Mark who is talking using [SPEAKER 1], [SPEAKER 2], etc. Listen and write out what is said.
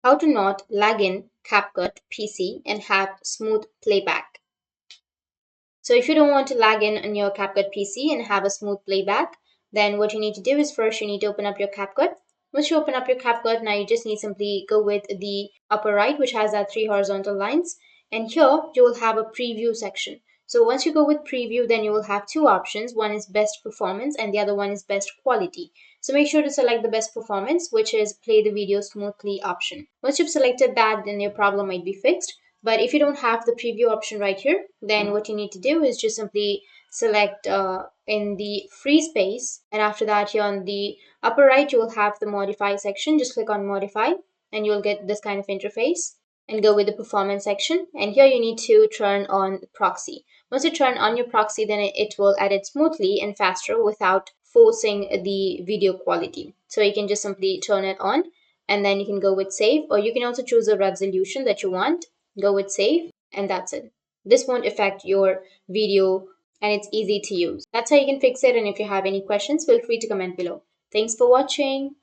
[SPEAKER 1] How to not lag in CapCut PC and have smooth playback. So if you don't want to lag in on your CapCut PC and have a smooth playback, then what you need to do is first you need to open up your CapCut. Once you open up your CapCut, now you just need simply go with the upper right, which has that 3 horizontal lines. And here you will have a preview section. So once you go with preview, then you will have two options. One is best performance and the other one is best quality. So make sure to select the best performance, which is play the video smoothly option. Once you've selected that, then your problem might be fixed. But if you don't have the preview option right here, then what you need to do is just simply select in the free space. And after that, here on the upper right, you will have the modify section. Just click on modify and you'll get this kind of interface and go with the performance section. And here you need to turn on proxy. Once you turn on your proxy, then it will edit smoothly and faster without forcing the video quality. So you can just simply turn it on and then you can go with save, or you can also choose a resolution that you want. Go with save, and that's it. This won't affect your video and it's easy to use. That's how you can fix it. And if you have any questions, feel free to comment below. Thanks for watching.